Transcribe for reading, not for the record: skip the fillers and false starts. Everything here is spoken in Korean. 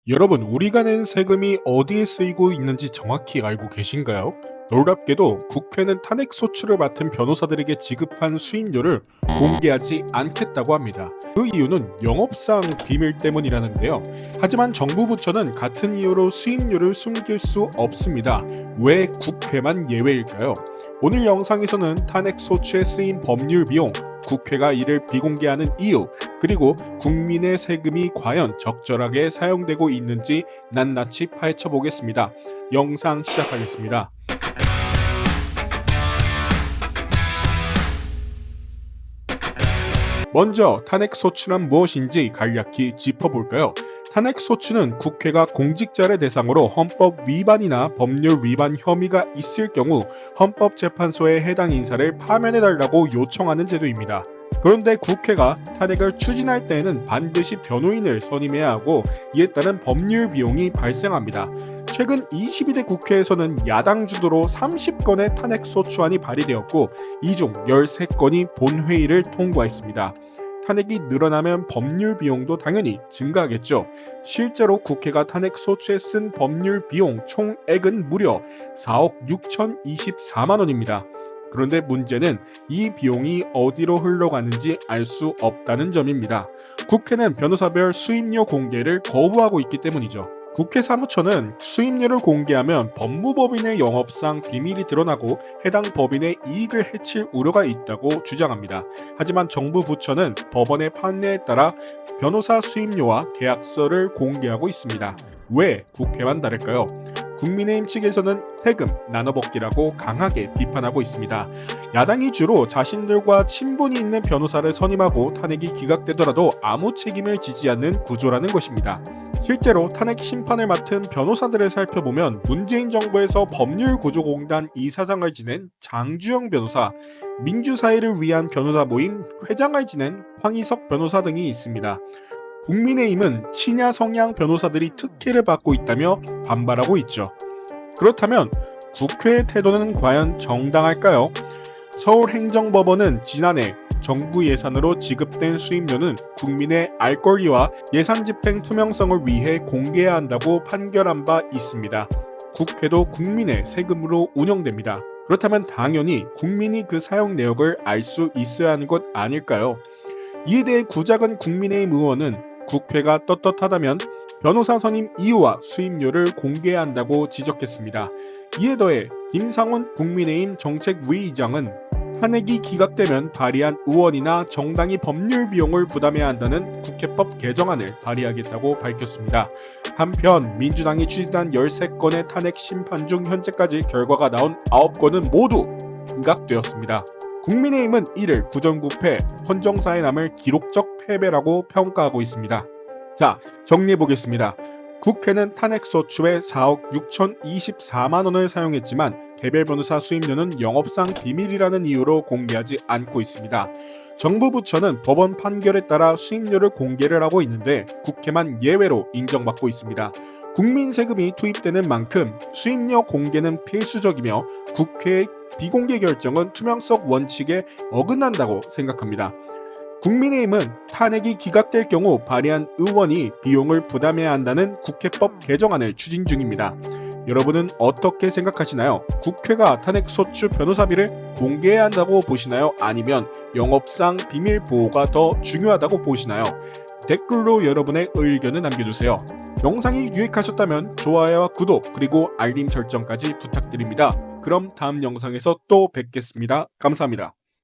여러분, 우리가 낸 세금이 어디에 쓰이고 있는지 정확히 알고 계신가요? 놀랍게도 국회는 탄핵 소추를 맡은 변호사들에게 지급한 수임료를 공개하지 않겠다고 합니다. 그 이유는 영업상 비밀 때문이라는데요. 하지만 정부 부처는 같은 이유로 수임료를 숨길 수 없습니다. 왜 국회만 예외일까요? 오늘 영상에서는 탄핵 소추에 쓰인 법률 비용, 국회가 이를 비공개하는 이유, 그리고 국민의 세금이 과연 적절하게 사용되고 있는지 낱낱이 파헤쳐 보겠습니다. 영상 시작하겠습니다. 먼저 탄핵소추란 무엇인지 간략히 짚어볼까요? 탄핵소추는 국회가 공직자를 대상으로 헌법 위반이나 법률 위반 혐의가 있을 경우 헌법재판소에 해당 인사를 파면해달라고 요청하는 제도입니다. 그런데 국회가 탄핵을 추진할 때에는 반드시 변호인을 선임해야 하고 이에 따른 법률 비용이 발생합니다. 최근 22대 국회에서는 야당 주도로 30건의 탄핵소추안이 발의되었고 이 중 13건이 본회의를 통과했습니다. 탄핵이 늘어나면 법률 비용도 당연히 증가하겠죠. 실제로 국회가 탄핵 소추에 쓴 법률 비용 총액은 무려 4억 6,024만 원입니다. 그런데 문제는 이 비용이 어디로 흘러가는지 알 수 없다는 점입니다. 국회는 변호사별 수임료 공개를 거부하고 있기 때문이죠. 국회 사무처는 수임료를 공개하면 법무법인의 영업상 비밀이 드러나고 해당 법인의 이익을 해칠 우려가 있다고 주장합니다. 하지만 정부 부처는 법원의 판례에 따라 변호사 수임료와 계약서를 공개하고 있습니다. 왜 국회만 다를까요? 국민의힘 측에서는 세금 나눠먹기라고 강하게 비판하고 있습니다. 야당이 주로 자신들과 친분이 있는 변호사를 선임하고 탄핵이 기각되더라도 아무 책임을 지지 않는 구조라는 것입니다. 실제로 탄핵 심판을 맡은 변호사들을 살펴보면 문재인 정부에서 법률구조공단 이사장을 지낸 장주영 변호사, 민주사회를 위한 변호사 모임 회장을 지낸 황희석 변호사 등이 있습니다. 국민의힘은 친야 성향 변호사들이 특혜를 받고 있다며 반발하고 있죠. 그렇다면 국회의 태도는 과연 정당할까요? 서울행정법원은 지난해 정부 예산으로 지급된 수임료는 국민의 알 권리와 예산 집행 투명성을 위해 공개해야 한다고 판결한 바 있습니다. 국회도 국민의 세금으로 운영됩니다. 그렇다면 당연히 국민이 그 사용 내역을 알 수 있어야 하는 것 아닐까요? 이에 대해 구작은 국민의힘 의원은 국회가 떳떳하다면 변호사 선임 이유와 수임료를 공개해야 한다고 지적했습니다. 이에 더해 김상훈 국민의힘 정책위의장은 탄핵이 기각되면 발의한 의원이나 정당이 법률 비용을 부담해야 한다는 국회법 개정안을 발의하겠다고 밝혔습니다. 한편 민주당이 추진한 13건의 탄핵 심판 중 현재까지 결과가 나온 9건은 모두 기각되었습니다. 국민의힘은 이를 부정부패, 헌정사에 남을 기록적 패배라고 평가하고 있습니다. 자, 정리해보겠습니다. 국회는 탄핵소추에 4억 6,024만 원을 사용했지만 개별 변호사 수임료는 영업상 비밀이라는 이유로 공개하지 않고 있습니다. 정부 부처는 법원 판결에 따라 수임료를 공개를 하고 있는데 국회만 예외로 인정받고 있습니다. 국민 세금이 투입되는 만큼 수임료 공개는 필수적이며 국회의 비공개 결정은 투명성 원칙에 어긋난다고 생각합니다. 국민의힘은 탄핵이 기각될 경우 발의한 의원이 비용을 부담해야 한다는 국회법 개정안을 추진 중입니다. 여러분은 어떻게 생각하시나요? 국회가 탄핵소추 변호사비를 공개해야 한다고 보시나요? 아니면 영업상 비밀 보호가 더 중요하다고 보시나요? 댓글로 여러분의 의견을 남겨주세요. 영상이 유익하셨다면 좋아요와 구독 그리고 알림 설정까지 부탁드립니다. 그럼 다음 영상에서 또 뵙겠습니다. 감사합니다.